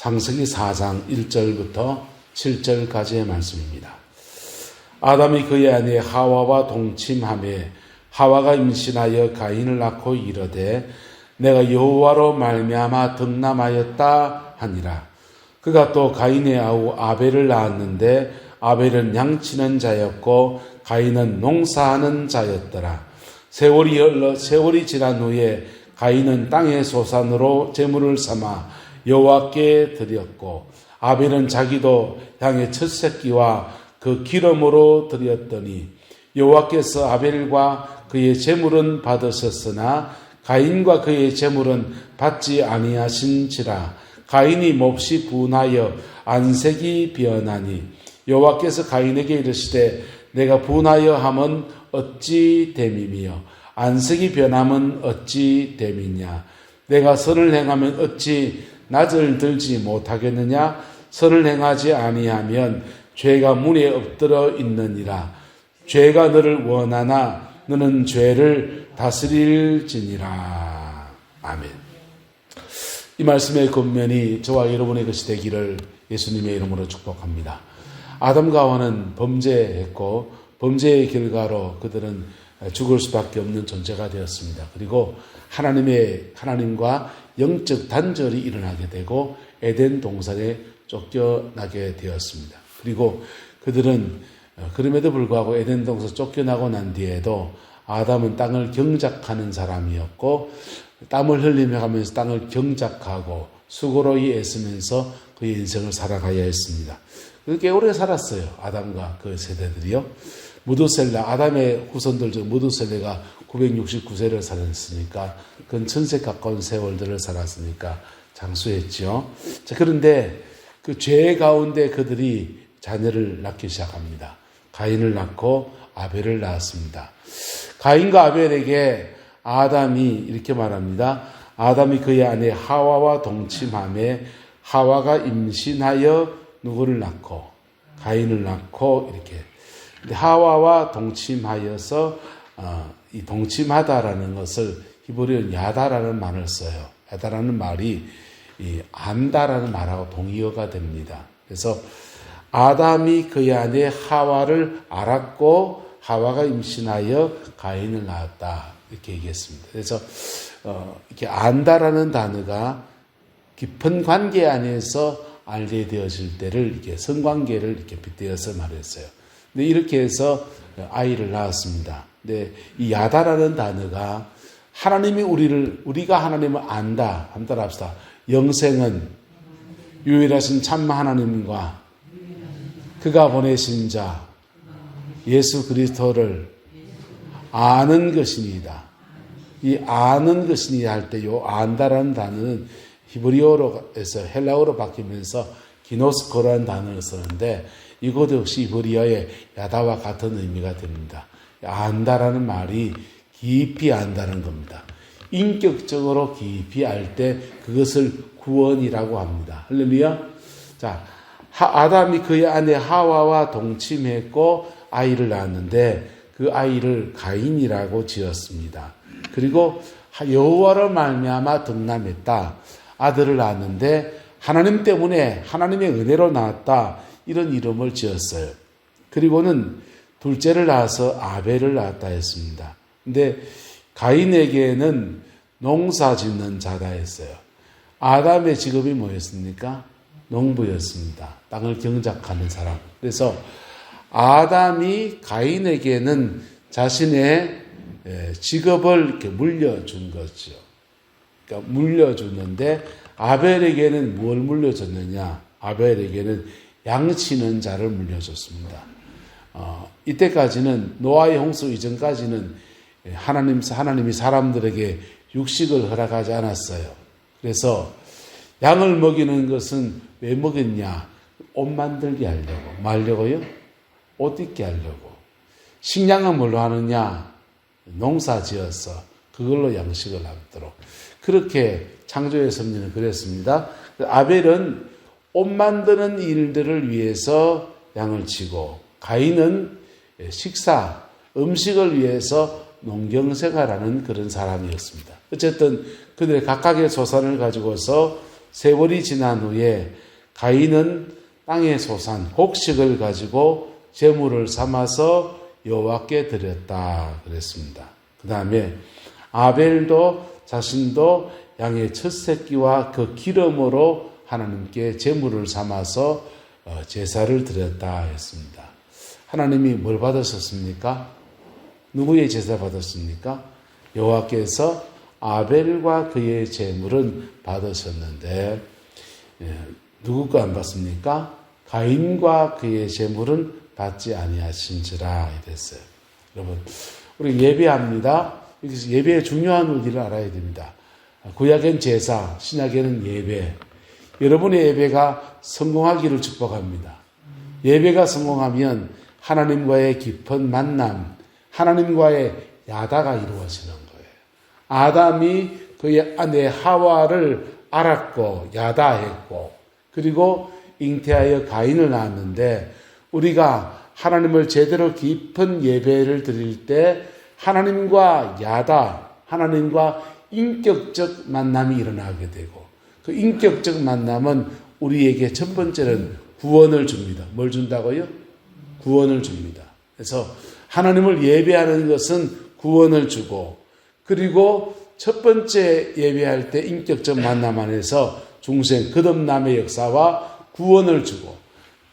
창세기 4장 1절부터 7절까지의 말씀입니다. 아담이 그의 아내 하와와 동침하매 하와가 임신하여 가인을 낳고 이르되 내가 여호와로 말미암아 득남하였다 하니라. 그가 또 가인의 아우 아벨을 낳았는데 아벨은 양치는 자였고 가인은 농사하는 자였더라. 세월이 지난 후에 가인은 땅의 소산으로 제물을 삼아 여호와께 드렸고 아벨은 자기도 양의 첫 새끼와 그 기름으로 드렸더니 여호와께서 아벨과 그의 제물은 받으셨으나 가인과 그의 제물은 받지 아니하신지라. 가인이 몹시 분하여 안색이 변하니 여호와께서 가인에게 이르시되 내가 분하여 함은 어찌 됨이며 안색이 변함은 어찌 됨이냐. 내가 선을 행하면 어찌 낯을 들지 못하겠느냐. 선을 행하지 아니하면 죄가 문에 엎드러 있느니라. 죄가 너를 원하나 너는 죄를 다스릴지니라. 아멘. 이 말씀의 권면이 저와 여러분의 것이 되기를 예수님의 이름으로 축복합니다. 아담과 하와는 범죄했고 범죄의 결과로 그들은 죽을 수밖에 없는 존재가 되었습니다. 그리고 하나님과 영적 단절이 일어나게 되고 에덴 동산에 쫓겨나게 되었습니다. 그리고 그들은 그럼에도 불구하고 에덴 동산 쫓겨나고 난 뒤에도 아담은 땅을 경작하는 사람이었고 땀을 흘리며 가면서 땅을 경작하고 수고로이 애쓰면서 그의 인생을 살아가야 했습니다. 꽤 오래 살았어요. 아담과 그 세대들이요. 무두셀라, 아담의 후손들 중 무두셀라가 969세를 살았으니까 그건 1000세 가까운 세월들을 살았으니까 장수했죠. 자, 그런데 그 죄 가운데 그들이 자녀를 낳기 시작합니다. 가인을 낳고 아벨을 낳았습니다. 가인과 아벨에게 아담이 이렇게 말합니다. 아담이 그의 아내 하와와 동침하매 하와가 임신하여 누구를 낳고 가인을 낳고 이렇게. 근데 하와와 동침하여서 이 동침하다라는 것을 히브리어는 야다라는 말을 써요. 야다라는 말이 이 안다라는 말하고 동의어가 됩니다. 그래서 아담이 그의 아내 하와를 알았고 하와가 임신하여 가인을 낳았다. 이렇게 얘기했습니다. 그래서 이렇게 안다라는 단어가 깊은 관계 안에서 알게 되어질 때를 이렇게 성관계를 이렇게 빗대어서 말했어요. 근데 이렇게 해서 아이를 낳았습니다. 근데 이 야다라는 단어가 우리가 하나님을 안다. 한번 합시다. 영생은 유일하신 참 하나님과 그가 보내신 자 예수 그리스도를 아는 것이니이다. 이 아는 것이니 할 때 요 안다라는 단어는 히브리어로에서 헬라어로 바뀌면서 기노스코라는 단어를 쓰는데 이것 역시 히브리어의 야다와 같은 의미가 됩니다. 안다라는 말이 깊이 안다는 겁니다. 인격적으로 깊이 알 때 그것을 구원이라고 합니다. 할렐루야. 자, 아담이 그의 아내 하와와 동침했고 아이를 낳았는데 그 아이를 가인이라고 지었습니다. 그리고 여호와로 말미암아 득남했다. 아들을 낳았는데 하나님 때문에 하나님의 은혜로 낳았다. 이런 이름을 지었어요. 그리고는 둘째를 낳아서 아벨을 낳았다 했습니다. 근데 가인에게는 농사 짓는 자다 했어요. 아담의 직업이 뭐였습니까? 농부였습니다. 땅을 경작하는 사람. 그래서 아담이 가인에게는 자신의 직업을 이렇게 물려준 거죠. 그러니까 물려주는데 아벨에게는 뭘 물려줬느냐? 아벨에게는 양치는 자를 물려줬습니다. 이때까지는 노아의 홍수 이전까지는 하나님이 사람들에게 육식을 허락하지 않았어요. 그래서 양을 먹이는 것은 왜 먹였냐? 옷 만들게 하려고. 뭐 하려고요? 옷 입게 하려고. 식량은 뭘로 하느냐? 농사 지어서 그걸로 양식을 하도록. 그렇게 창조의 섭리는 그랬습니다. 아벨은 옷 만드는 일들을 위해서 양을 치고 가인은 음식을 위해서 농경생활하는 그런 사람이었습니다. 어쨌든 그들의 각각의 소산을 가지고서 세월이 지난 후에 가인은 땅의 소산 곡식을 가지고 제물을 삼아서 여호와께 드렸다 그랬습니다. 그 다음에 아벨도 자신도 양의 첫 새끼와 그 기름으로 하나님께 제물을 삼아서 제사를 드렸다 했습니다. 하나님이 뭘 받으셨습니까? 누구의 제사 받았습니까? 여호와께서 아벨과 그의 제물은 받으셨는데 누구가 안 받습니까? 가인과 그의 제물은 받지 아니하신지라 이랬어요. 여러분, 우리 예배합니다. 여기서 예배의 중요한 의미를 알아야 됩니다. 구약엔 제사, 신약에는 예배. 여러분의 예배가 성공하기를 축복합니다. 예배가 성공하면 하나님과의 깊은 만남, 하나님과의 야다가 이루어지는 거예요. 아담이 그의 아내 하와를 알았고 야다했고 그리고 잉태하여 가인을 낳았는데 우리가 하나님을 제대로 깊은 예배를 드릴 때 하나님과 야다, 하나님과 인격적 만남이 일어나게 되고 그 인격적 만남은 우리에게 첫 번째는 구원을 줍니다. 뭘 준다고요? 구원을 줍니다. 그래서 하나님을 예배하는 것은 구원을 주고 그리고 첫 번째 예배할 때 인격적 만남 안에서 중생 거듭남의 역사와 구원을 주고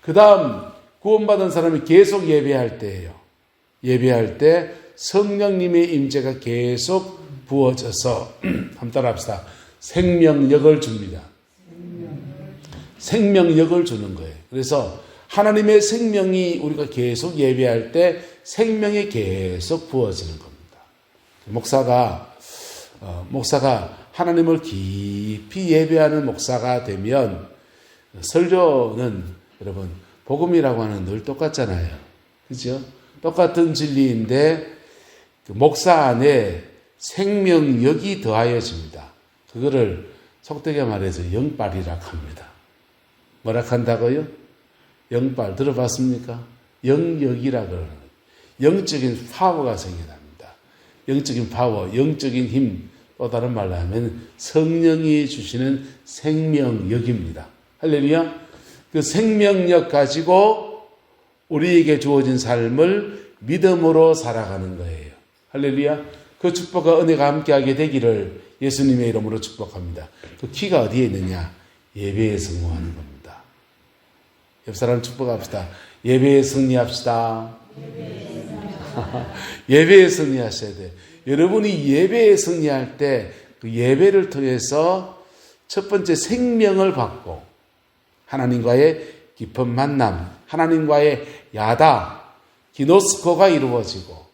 그 다음 구원받은 사람이 계속 예배할 때예요. 예배할 때 성령님의 임재가 계속 부어져서 한번 따라합시다. 생명력을 줍니다. 생명력을 주는 거예요. 그래서 하나님의 생명이 우리가 계속 예배할 때 생명이 계속 부어지는 겁니다. 목사가 하나님을 깊이 예배하는 목사가 되면 설교는 여러분 복음이라고 하는 늘 똑같잖아요. 그죠? 똑같은 진리인데 그 목사 안에 생명력이 더하여집니다. 그거를 속되게 말해서 영빨이라고 합니다. 뭐라 한다고요? 영빨 들어봤습니까? 영역이라고 그러는 거예요. 영적인 파워가 생겨납니다. 영적인 파워, 영적인 힘, 또 다른 말로 하면 성령이 주시는 생명력입니다. 할렐루야. 그 생명력 가지고 우리에게 주어진 삶을 믿음으로 살아가는 거예요. 할렐루야. 그 축복과 은혜가 함께하게 되기를 예수님의 이름으로 축복합니다. 그 키가 어디에 있느냐? 예배에 성공하는 겁니다. 옆 사람 축복합시다. 예배에 승리합시다. 예배에 승리하셔야 돼요. 여러분이 예배에 승리할 때 그 예배를 통해서 첫 번째 생명을 받고 하나님과의 깊은 만남, 하나님과의 야다, 기노스코가 이루어지고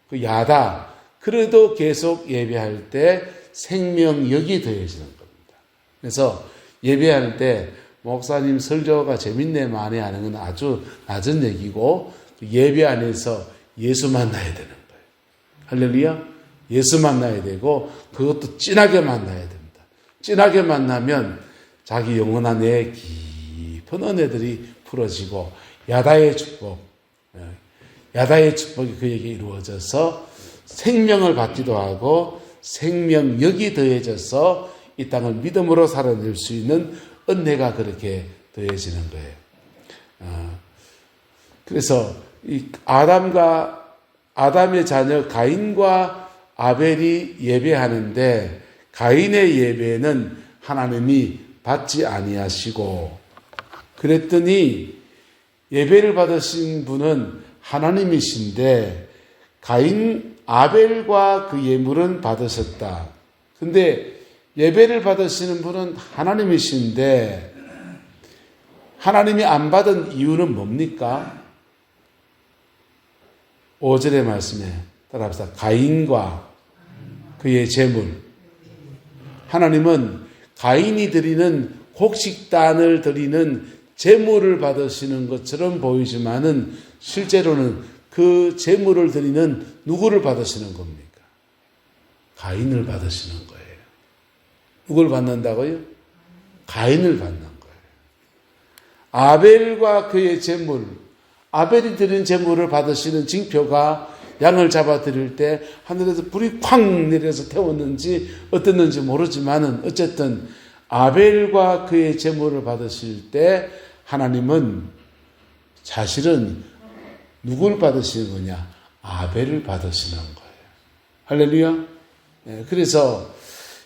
그 야다, 그래도 계속 예배할 때 생명력이 더해지는 겁니다. 그래서 예배할 때 목사님 설교가 재밌네 많이 하는 건 아주 낮은 얘기고 예배 안에서 예수 만나야 되는 거예요. 할렐루야. 예수 만나야 되고 그것도 진하게 만나야 됩니다. 진하게 만나면 자기 영혼 안에 깊은 은혜들이 풀어지고 야다의 축복이 그에게 이루어져서 생명을 받기도 하고 생명력이 더해져서 이 땅을 믿음으로 살아낼 수 있는 은혜가 그렇게 더해지는 거예요. 그래서 이 아담의 자녀 가인과 아벨이 예배하는데 가인의 예배는 하나님이 받지 아니하시고 그랬더니 예배를 받으신 분은 하나님이신데 아벨과 그 예물은 받으셨다. 근데 예배를 받으시는 분은 하나님이신데 하나님이 안 받은 이유는 뭡니까? 5절의 말씀에 따라합시다. 가인과 그의 제물. 하나님은 가인이 드리는 곡식단을 드리는 제물을 받으시는 것처럼 보이지만은 실제로는 그 제물을 드리는 누구를 받으시는 겁니까? 가인을 받으시는 거예요. 누굴 받는다고요? 가인을 받는 거예요. 아벨과 그의 제물, 아벨이 드린 제물을 받으시는 징표가 양을 잡아 드릴 때 하늘에서 불이 쾅 내려서 태웠는지 어땠는지 모르지만은 어쨌든 아벨과 그의 제물을 받으실 때 하나님은 사실은 누굴 받으시는 거냐? 아벨을 받으시는 거예요. 할렐루야. 그래서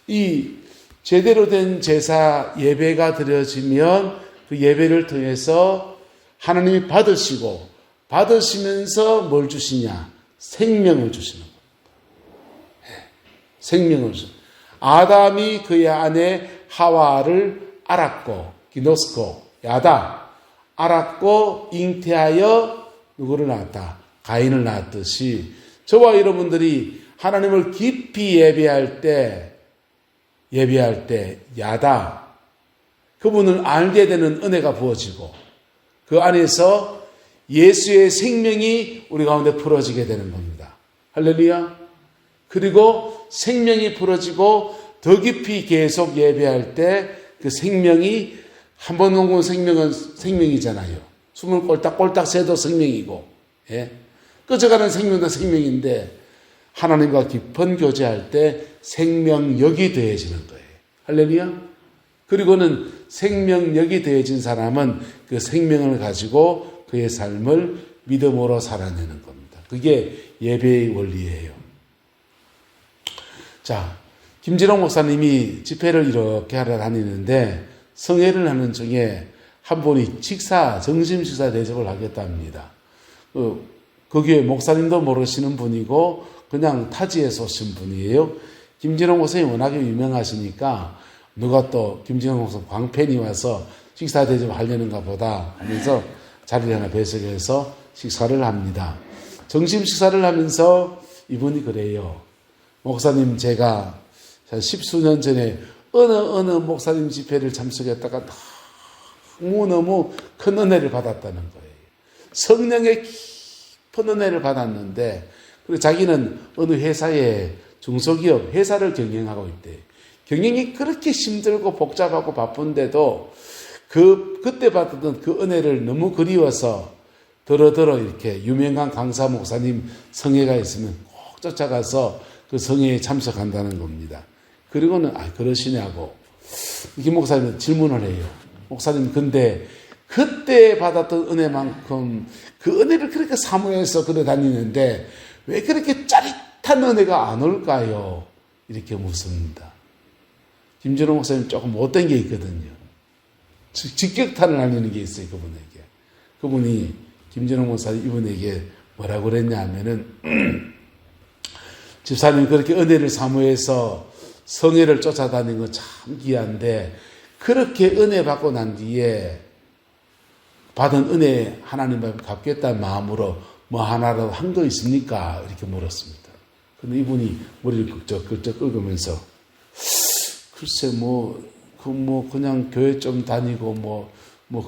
이 제대로 된 제사 예배가 드려지면 그 예배를 통해서 하나님이 받으시면서 뭘 주시냐? 생명을 주시는 겁니다. 생명을 주시는. 아담이 그의 아내 하와를 알았고, 기노스코, 야다, 알았고 잉태하여 누구를 낳았다? 가인을 낳았듯이 저와 여러분들이 하나님을 깊이 예배할 때 야다, 그분을 알게 되는 은혜가 부어지고 그 안에서 예수의 생명이 우리 가운데 풀어지게 되는 겁니다. 할렐루야. 그리고 생명이 풀어지고 더 깊이 계속 예배할 때 그 생명이 한 번 온 생명은 생명이잖아요. 숨을 꼴딱꼴딱 새도 생명이고, 꺼져가는 생명도 생명인데 하나님과 깊은 교제할 때 생명력이 더해지는 거예요. 할렐루야. 그리고는 생명력이 더해진 사람은 그 생명을 가지고 그의 삶을 믿음으로 살아내는 겁니다. 그게 예배의 원리예요. 자, 김진홍 목사님이 집회를 이렇게 하러 다니는데 성회를 하는 중에 한 분이 점심 식사 대접을 하겠답니다. 거기에 목사님도 모르시는 분이고 그냥 타지에서 오신 분이에요. 김진홍 목사님이 워낙에 유명하시니까 누가 또 김진홍 목사님 광팬이 와서 식사 대접하려는가 보다 하면서 자리를 하나 배석해서 식사를 합니다. 점심 식사를 하면서 이분이 그래요. 목사님, 제가 10수년 전에 어느 목사님 집회를 참석했다가 너무 큰 은혜를 받았다는 거예요. 성령의 깊은 은혜를 받았는데, 그리고 자기는 어느 회사에 중소기업 회사를 경영하고 있대요. 경영이 그렇게 힘들고 복잡하고 바쁜데도 그때 받았던 그 은혜를 너무 그리워서 더러더러 이렇게 유명한 강사 목사님 성회가 있으면 꼭 쫓아가서 그 성회에 참석한다는 겁니다. 그리고는 그러시냐고 김 목사님은 질문을 해요. 목사님, 근데 그때 받았던 은혜만큼 그 은혜를 그렇게 사모해서 그래 다니는데 왜 그렇게 짜릿한 은혜가 안 올까요? 이렇게 묻습니다. 김준호 목사님 조금 못된 게 있거든요. 직격탄을 날리는 게 있어요, 그분에게. 그분이 김준호 목사님 이분에게 뭐라고 그랬냐 하면은 집사님 그렇게 은혜를 사모해서 성회를 쫓아다니는 건 참 귀한데 그렇게 은혜 받고 난 뒤에 받은 은혜 하나님 앞에 갚겠다는 마음으로 뭐 하나라도 한 거 있습니까? 이렇게 물었습니다. 근데 이분이 머리를 긁적 긁으면서 글쎄 그냥 교회 좀 다니고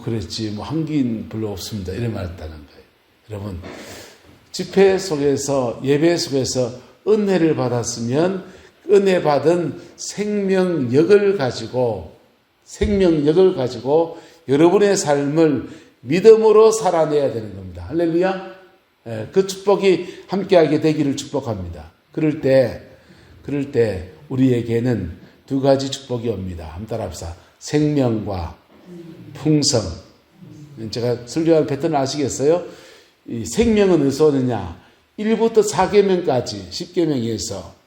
그랬지 한 게 별로 없습니다. 이런 말 했다는 거예요. 여러분, 집회 속에서 예배 속에서 은혜를 받았으면 은혜 받은 생명력을 가지고 여러분의 삶을 믿음으로 살아내야 되는 겁니다. 할렐루야. 그 축복이 함께하게 되기를 축복합니다. 그럴 때 우리에게는 두 가지 축복이 옵니다. 한번 따라합시다. 생명과 풍성. 제가 설교한 패턴을 아시겠어요? 이 생명은 어디서 오느냐? 1부터 4계명까지 10계명에서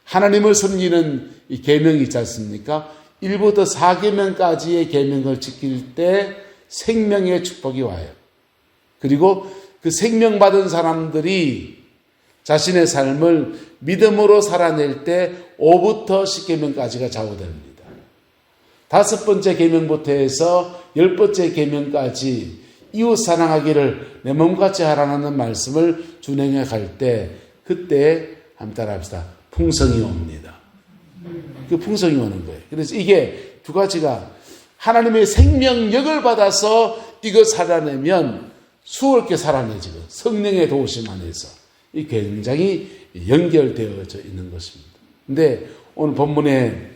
하나님을 섬기는 이 계명이 있지 않습니까? 1부터 4계명까지의 계명을 지킬 때 생명의 축복이 와요. 그리고 그 생명 받은 사람들이 자신의 삶을 믿음으로 살아낼 때 5부터 10계명까지가 좌우됩니다. 5번째 계명부터 해서 10번째 계명까지 이웃 사랑하기를 내 몸같이 하라는 말씀을 준행해 갈 때 그때 한번 따라합시다. 풍성이 옵니다. 그 풍성이 오는 거예요. 그래서 이게 두 가지가 하나님의 생명력을 받아서 이거 살아내면 수월하게 살아내지고 성령의 도우심 안에서 이 굉장히 연결되어져 있는 것입니다. 근데 오늘 본문에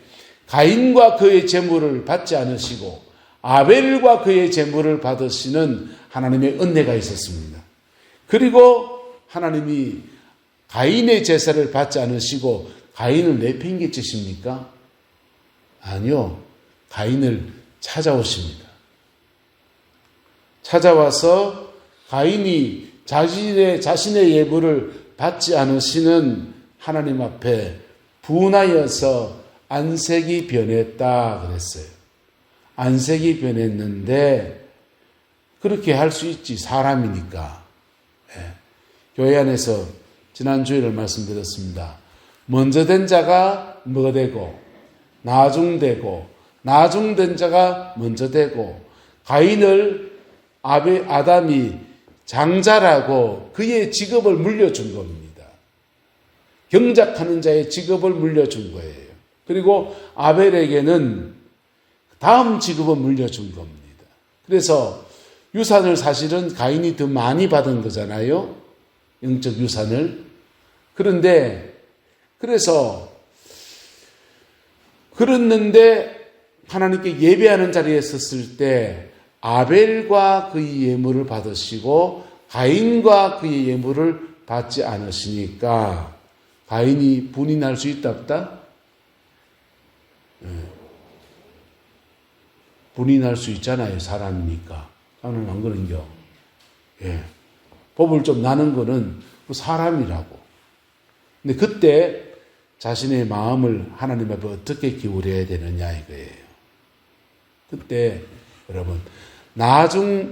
가인과 그의 제물을 받지 않으시고 아벨과 그의 제물을 받으시는 하나님의 은혜가 있었습니다. 그리고 하나님이 가인의 제사를 받지 않으시고 가인을 내팽개치십니까? 아니요. 가인을 찾아오십니다. 찾아와서 가인이 자신의 예물을 받지 않으시는 하나님 앞에 분하여서 안색이 변했다 그랬어요. 안색이 변했는데 그렇게 할 수 있지, 사람이니까. 교회 안에서 지난 주일을 말씀드렸습니다. 먼저 된 자가 뭐 되고 나중되고 나중된 자가 먼저 되고, 가인을 아담이 장자라고 그의 직업을 물려준 겁니다. 경작하는 자의 직업을 물려준 거예요. 그리고 아벨에게는 다음 직업을 물려준 겁니다. 그래서 유산을 사실은 가인이 더 많이 받은 거잖아요. 영적 유산을. 그랬는데 하나님께 예배하는 자리에 섰을 때 아벨과 그의 예물을 받으시고 가인과 그의 예물을 받지 않으시니까 가인이 분이 날 수 있다 없다? 분이 날 수 있잖아요. 사람이니까. 나는 안 그런겨. 법을 좀 나는 거는 사람이라고. 근데 그때 자신의 마음을 하나님 앞에 어떻게 기울여야 되느냐 이거예요. 그때 여러분,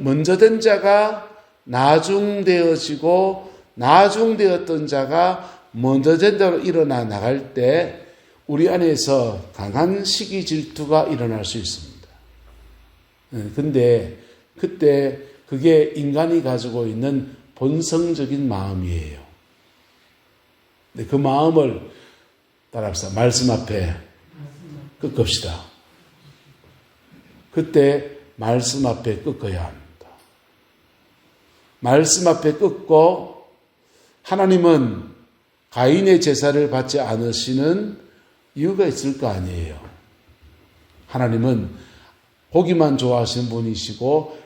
먼저 된 자가 나중되어지고 나중되었던 자가 먼저 된 자로 일어나 나갈 때 우리 안에서 강한 시기 질투가 일어날 수 있습니다. 근데 그때 그게 인간이 가지고 있는 본성적인 마음이에요. 근데 그 마음을 따라합시다. 말씀 앞에 꺾읍시다. 그때 말씀 앞에 꺾어야 합니다. 말씀 앞에 꺾고, 하나님은 가인의 제사를 받지 않으시는 이유가 있을 거 아니에요. 하나님은 고기만 좋아하시는 분이시고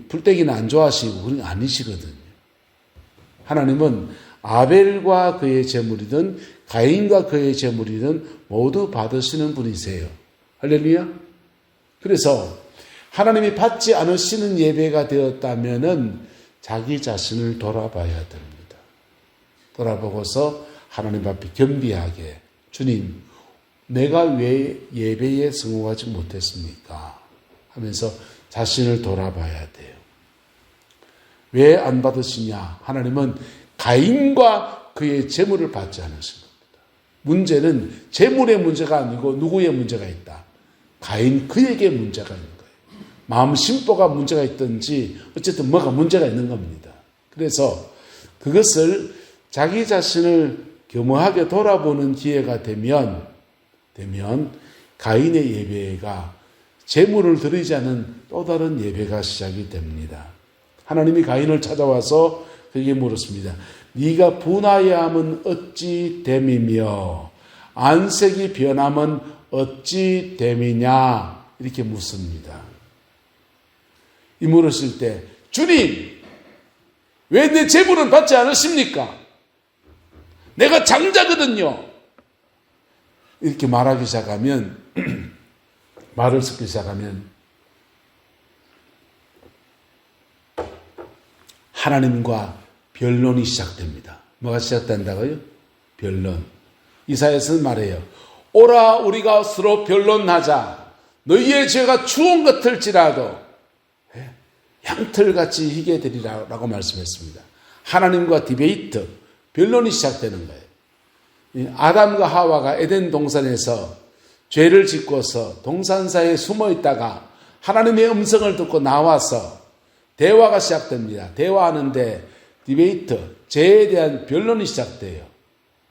풀떼기는 안 좋아하시고 그런 게 아니시거든요. 하나님은 아벨과 그의 제물이든 가인과 그의 제물이든 모두 받으시는 분이세요. 할렐루야. 그래서 하나님이 받지 않으시는 예배가 되었다면은 자기 자신을 돌아봐야 됩니다. 돌아보고서 하나님 앞에 겸비하게, 주님, 내가 왜 예배에 성공하지 못했습니까? 하면서 자신을 돌아봐야 돼요. 왜 안 받으시냐? 하나님은 가인과 그의 재물을 받지 않으신 겁니다. 문제는 재물의 문제가 아니고 누구의 문제가 있다? 가인 그에게 문제가 있는 거예요. 마음 심보가 문제가 있든지 어쨌든 뭐가 문제가 있는 겁니다. 그래서 그것을 자기 자신을 겸허하게 돌아보는 기회가 되면 가인의 예배가 재물을 드리지 않은 또 다른 예배가 시작이 됩니다. 하나님이 가인을 찾아와서 그에게 물었습니다. 네가 분하여함은 어찌 됨이며 안색이 변함은 어찌 됨이냐, 이렇게 묻습니다. 이 물었을 때, 주님, 왜 내 재물을 받지 않으십니까? 내가 장자거든요. 이렇게 말하기 시작하면 말을 섞기 시작하면 하나님과 변론이 시작됩니다. 뭐가 시작된다고요? 변론. 이사야서는 말해요. 오라 우리가 서로 변론하자. 너희의 죄가 추원 같을지라도 양털같이 희게 되리라고 말씀했습니다. 하나님과 디베이트, 변론이 시작되는 거예요. 아담과 하와가 에덴 동산에서 죄를 짓고서 동산사이에 숨어 있다가 하나님의 음성을 듣고 나와서 대화가 시작됩니다. 대화하는데 디베이트, 죄에 대한 변론이 시작돼요.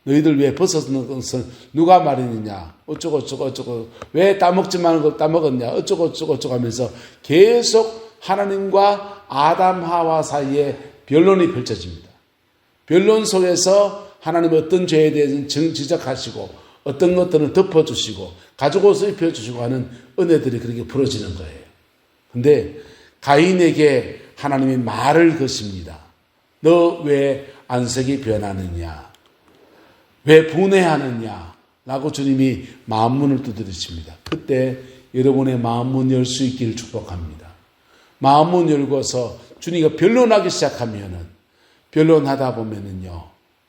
너희들 왜 벗었는 것은 누가 말했느냐, 어쩌고 왜 따먹지 말는 걸 따먹었냐, 어쩌고 하면서 계속 하나님과 아담 하와 사이에 변론이 펼쳐집니다. 변론 속에서 하나님 어떤 죄에 대해서는 지적하시고 어떤 것들은 덮어주시고 가죽옷을 입혀주시고 하는 은혜들이 그렇게 풀어지는 거예요. 근데 가인에게 하나님이 말을 거십니다. 너 왜 안색이 변하느냐, 왜 분해하느냐 라고 주님이 만문을 두드리십니다. 그때 여러분의 마음문 열 수 있기를 축복합니다. 마음문 열고서 주님과 변론하기 시작하면은, 변론하다 보면은요,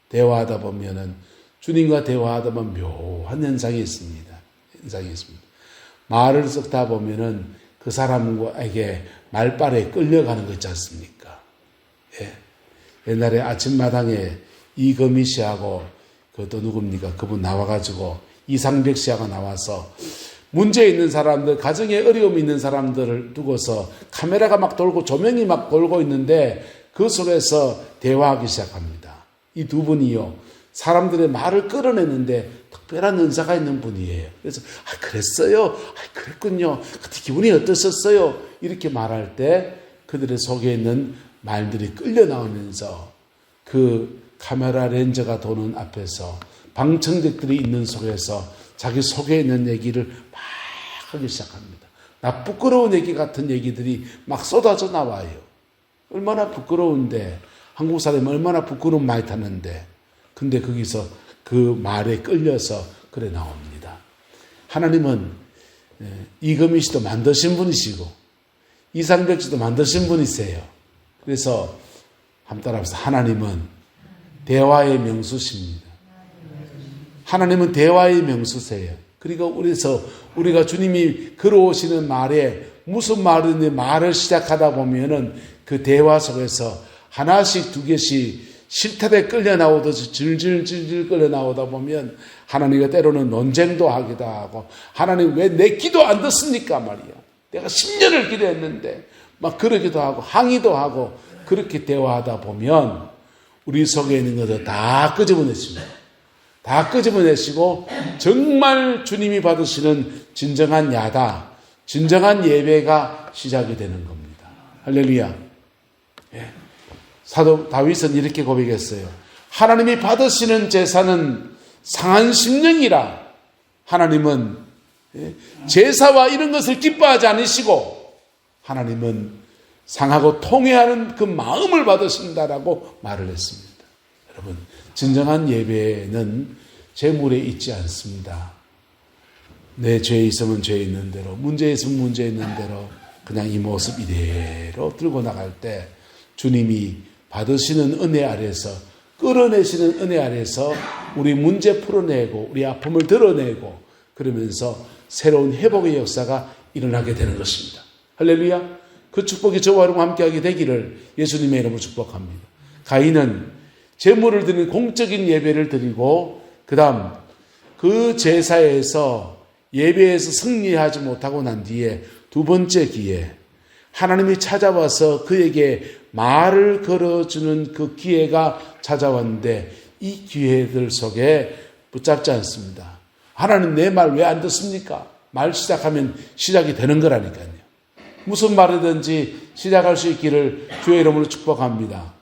대화하다 보면은, 주님과 대화하다 보면 묘한 현상이 있습니다. 말을 섞다 보면은 그 사람에게 말발에 끌려가는 거 있지 않습니까? 예. 옛날에 아침마당에 이금희 씨하고 또 누굽니까? 그분 나와가지고 이상백 씨하고 나와서 문제 있는 사람들, 가정에 어려움이 있는 사람들을 두고서 카메라가 막 돌고 조명이 막 돌고 있는데 그 속에서 대화하기 시작합니다. 이 두 분이요, 사람들의 말을 끌어내는데 특별한 은사가 있는 분이에요. 그래서 그랬어요. 그랬군요. 그때 기분이 어떠셨어요? 이렇게 말할 때 그들의 속에 있는 말들이 끌려 나오면서 그 카메라 렌즈가 도는 앞에서 방청객들이 있는 속에서 자기 속에 있는 얘기를 막 하기 시작합니다. 나 부끄러운 얘기 같은 얘기들이 막 쏟아져 나와요. 얼마나 부끄러운데, 한국 사람이 얼마나 부끄러움 많이 타는데, 근데 거기서 그 말에 끌려서 그래 나옵니다. 하나님은 이금희 씨도 만드신 분이시고 이상백 씨도 만드신 분이세요. 그래서 한번 따라해서 하나님은 대화의 명수십니다. 하나님은 대화의 명수세요. 그리고 그래서 우리가 주님이 걸어오시는 말에 무슨 말인지 말을 시작하다 보면은 그 대화 속에서 하나씩 두 개씩 실타래 끌려 나오듯이 질질질질 끌려 나오다 보면 하나님과 때로는 논쟁도 하기도 하고, 하나님 왜 내 기도 안 듣습니까 말이야. 내가 10년을 기도했는데 막 그러기도 하고 항의도 하고, 그렇게 대화하다 보면 우리 속에 있는 것을 다 끄집어내십니다. 다 끄집어내시고 정말 주님이 받으시는 진정한 야다, 진정한 예배가 시작이 되는 겁니다. 할렐루야. 예. 사도 다윗은 이렇게 고백했어요. 하나님이 받으시는 제사는 상한 심령이라. 하나님은 제사와 이런 것을 기뻐하지 않으시고 하나님은 상하고 통회하는 그 마음을 받으신다라고 말을 했습니다. 여러분, 진정한 예배는 재물에 있지 않습니다. 내 죄 있으면 죄 있는 대로, 문제 있으면 문제 있는 대로 그냥 이 모습 이대로 들고 나갈 때 주님이 받으시는 은혜 아래서, 끌어내시는 은혜 아래서 우리 문제 풀어내고 우리 아픔을 드러내고 그러면서 새로운 회복의 역사가 일어나게 되는 것입니다. 할렐루야. 그 축복이 저와 여러분과 함께하게 되기를 예수님의 이름으로 축복합니다. 가인은 제물을 드리는 공적인 예배를 드리고 그 다음 그 제사에서 예배에서 승리하지 못하고 난 뒤에 두 번째 기회, 하나님이 찾아와서 그에게 말을 걸어주는 그 기회가 찾아왔는데 이 기회들 속에 붙잡지 않습니다. 하나님 내 말 왜 안 듣습니까? 말 시작하면 시작이 되는 거라니까요. 무슨 말이든지 시작할 수 있기를 주의 이름으로 축복합니다.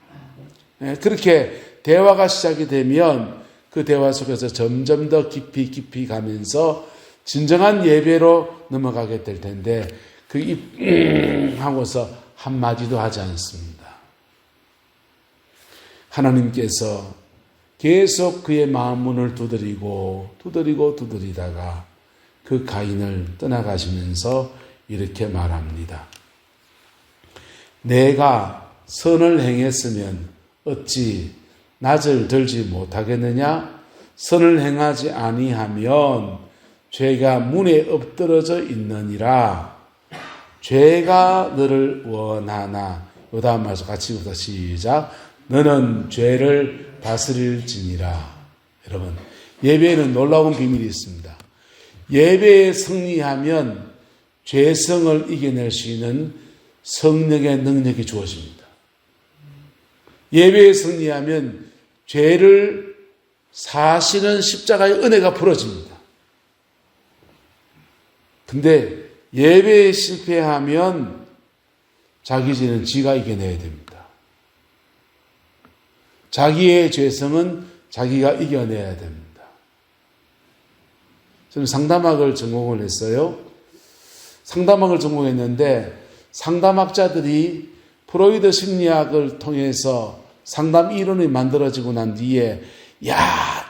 그렇게 대화가 시작이 되면 그 대화 속에서 점점 더 깊이 가면서 진정한 예배로 넘어가게 될 텐데 그 하고서 한마디도 하지 않습니다. 하나님께서 계속 그의 마음 문을 두드리다가 그 가인을 떠나가시면서 이렇게 말합니다. 내가 선을 행했으면 어찌 낯을 들지 못하겠느냐? 선을 행하지 아니하면 죄가 문에 엎드러져 있느니라. 죄가 너를 원하나. 요 다음 말씀 같이 읽어서 시작. 너는 죄를 다스릴지니라. 여러분, 예배에는 놀라운 비밀이 있습니다. 예배에 승리하면 죄성을 이겨낼 수 있는 성령의 능력이 주어집니다. 예배에 승리하면 죄를 사시는 십자가의 은혜가 풀어집니다. 근데 예배에 실패하면 자기 죄는 지가 이겨내야 됩니다. 자기의 죄성은 자기가 이겨내야 됩니다. 저는 상담학을 전공을 했어요. 상담학을 전공했는데 상담학자들이 프로이드 심리학을 통해서 상담 이론이 만들어지고 난 뒤에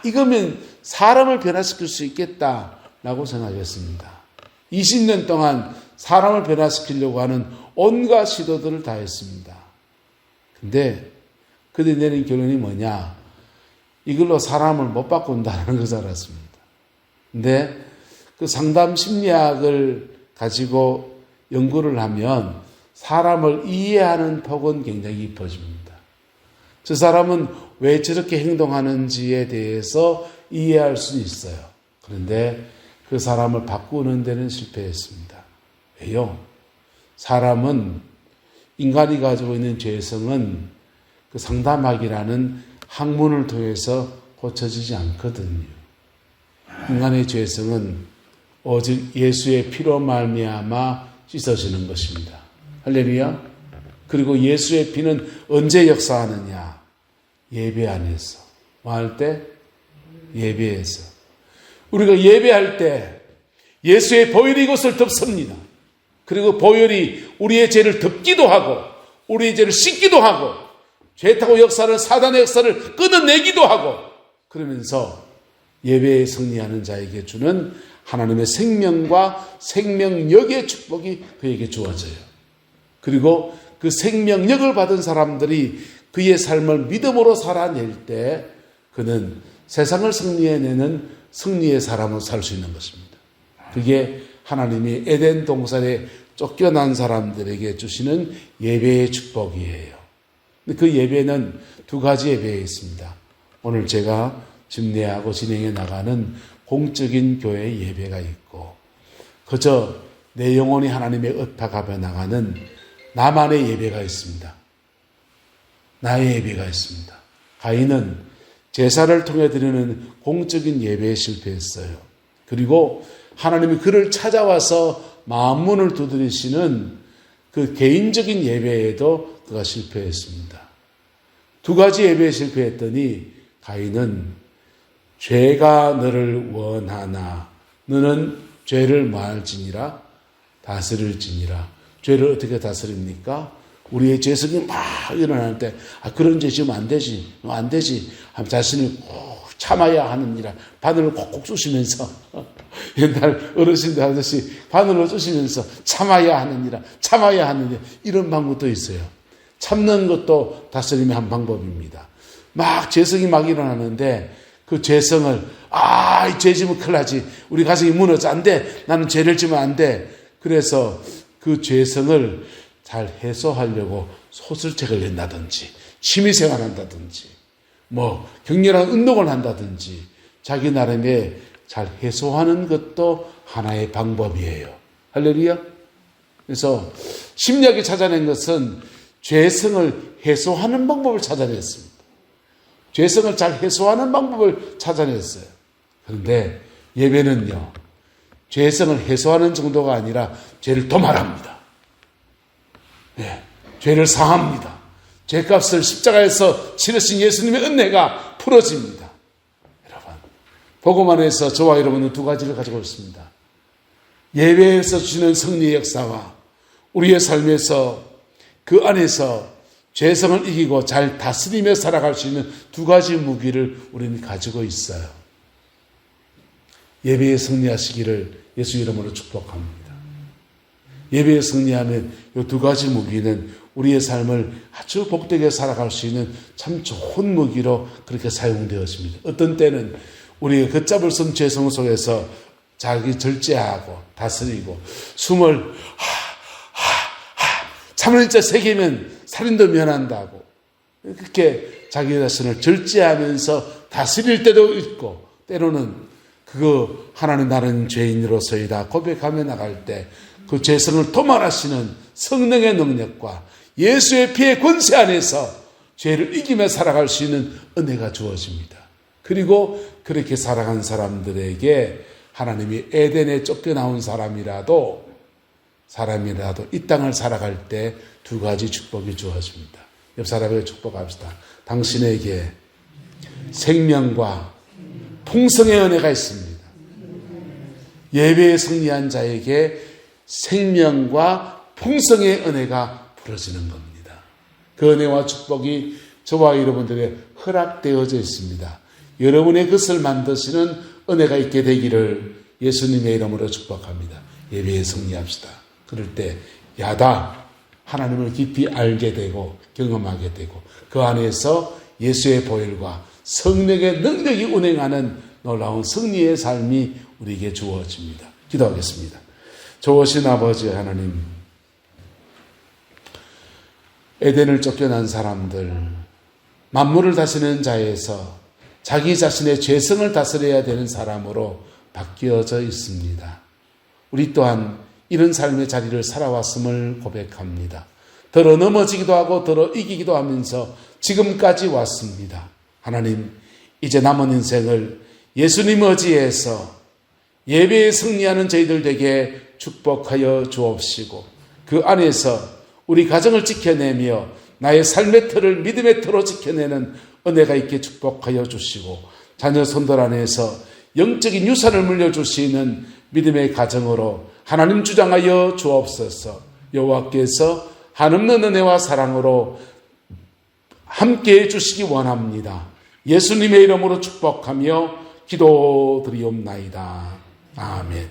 이거면 사람을 변화시킬 수 있겠다라고 생각했습니다. 20년 동안 사람을 변화시키려고 하는 온갖 시도들을 다 했습니다. 근데 그들이 내린 결론이 뭐냐? 이걸로 사람을 못 바꾼다는 것을 알았습니다. 근데 그 상담 심리학을 가지고 연구를 하면 사람을 이해하는 폭은 굉장히 깊어집니다. 저 사람은 왜 저렇게 행동하는지에 대해서 이해할 수 있어요. 그런데 그 사람을 바꾸는 데는 실패했습니다. 왜요? 사람은 인간이 가지고 있는 죄성은 그 상담학이라는 학문을 통해서 고쳐지지 않거든요. 인간의 죄성은 오직 예수의 피로 말미암아 씻어지는 것입니다. 할렐루야. 그리고 예수의 피는 언제 역사하느냐? 예배 안에서. 뭐 할 때? 예배에서. 우리가 예배할 때 예수의 보혈이 이것을 덮습니다. 그리고 보혈이 우리의 죄를 덮기도 하고 우리의 죄를 씻기도 하고 죄타고 역사를 사단의 역사를 끊어내기도 하고 그러면서 예배에 승리하는 자에게 주는 하나님의 생명과 생명력의 축복이 그에게 주어져요. 그리고 그 생명력을 받은 사람들이 그의 삶을 믿음으로 살아낼 때 그는 세상을 승리해내는 승리의 사람으로 살 수 있는 것입니다. 그게 하나님이 에덴 동산에 쫓겨난 사람들에게 주시는 예배의 축복이에요. 그 예배는 두 가지 예배에 있습니다. 오늘 제가 집례하고 진행해 나가는 공적인 교회 예배가 있고 그저 내 영혼이 하나님의 엇박하며 나가는 나만의 예배가 있습니다. 나의 예배가 있습니다. 가인은 제사를 통해 드리는 공적인 예배에 실패했어요. 그리고 하나님이 그를 찾아와서 만문을 두드리시는 그 개인적인 예배에도 그가 실패했습니다. 두 가지 예배에 실패했더니 가인은 죄가 너를 원하나 너는 죄를 말지니라 다스릴지니라. 죄를 어떻게 다스립니까? 우리의 죄성이 막 일어날 때 그런 죄 지으면 안 되지. 안 되지. 자신을 꼭 참아야 하느니라. 바늘을 콕콕 쑤시면서 옛날 어르신들 하듯이 바늘을 쑤시면서 참아야 하느니라. 참아야 하느니라. 이런 방법도 있어요. 참는 것도 다스림의 한 방법입니다. 막 죄성이 막 일어나는데 그 죄성을 이 죄 지으면 큰일 나지. 우리 가정이 무너져. 안 돼. 나는 죄를 지으면 안 돼. 그래서 그 죄성을 잘 해소하려고 소설책을 낸다든지 취미생활 한다든지 격렬한 운동을 한다든지 자기 나름의 잘 해소하는 것도 하나의 방법이에요. 할렐루야. 그래서 심리학이 찾아낸 것은 죄성을 해소하는 방법을 찾아냈습니다. 죄성을 잘 해소하는 방법을 찾아냈어요. 그런데 예배는요, 죄성을 해소하는 정도가 아니라 죄를 도말합니다. 죄를 사합니다. 죄값을 십자가에서 치르신 예수님의 은혜가 풀어집니다. 여러분, 복음 안에서 저와 여러분은 두 가지를 가지고 있습니다. 예배에서 주시는 승리의 역사와 우리의 삶에서 그 안에서 죄성을 이기고 잘 다스리며 살아갈 수 있는 두 가지 무기를 우리는 가지고 있어요. 예배에 승리하시기를 예수 이름으로 축복합니다. 예배에 승리하면 이 두 가지 무기는 우리의 삶을 아주 복되게 살아갈 수 있는 참 좋은 무기로 그렇게 사용되었습니다. 어떤 때는 우리가 걷잡을 수 없는 죄성 속에서 자기 절제하고 다스리고 숨을 참을 자 새기면 살인도 면한다고 그렇게 자기 자신을 절제하면서 다스릴 때도 있고 때로는 그거 하나님 나는 죄인으로서이다 고백하며 나갈 때 그 죄성을 도말하시는 성령의 능력과 예수의 피의 권세 안에서 죄를 이기며 살아갈 수 있는 은혜가 주어집니다. 그리고 그렇게 살아간 사람들에게 하나님이 에덴에 쫓겨나온 사람이라도 이 땅을 살아갈 때 두 가지 축복이 주어집니다. 옆 사람에게 축복합시다. 당신에게 생명과 풍성의 은혜가 있습니다. 예배에 승리한 자에게 생명과 풍성의 은혜가 부러지는 겁니다. 그 은혜와 축복이 저와 여러분들의 허락되어져 있습니다. 여러분의 것을 만드시는 은혜가 있게 되기를 예수님의 이름으로 축복합니다. 예배에 승리합시다. 그럴 때 야다 하나님을 깊이 알게 되고 경험하게 되고 그 안에서 예수의 보혈과 성령의 능력이 운행하는 놀라운 승리의 삶이 우리에게 주어집니다. 기도하겠습니다. 좋으신 아버지 하나님, 에덴을 쫓겨난 사람들, 만물을 다스리는 자에서 자기 자신의 죄성을 다스려야 되는 사람으로 바뀌어져 있습니다. 우리 또한 이런 삶의 자리를 살아왔음을 고백합니다. 더러 넘어지기도 하고 더러 이기기도 하면서 지금까지 왔습니다. 하나님, 이제 남은 인생을 예수님 의지에서 예배에 승리하는 저희들 되게 축복하여 주옵시고 그 안에서 우리 가정을 지켜내며 나의 삶의 틀을 믿음의 틀로 지켜내는 은혜가 있게 축복하여 주시고 자녀 손들 안에서 영적인 유산을 물려주시는 믿음의 가정으로 하나님 주장하여 주옵소서. 여호와께서 한없는 은혜와 사랑으로 함께해 주시기 원합니다. 예수님의 이름으로 축복하며 기도드리옵나이다. 아멘.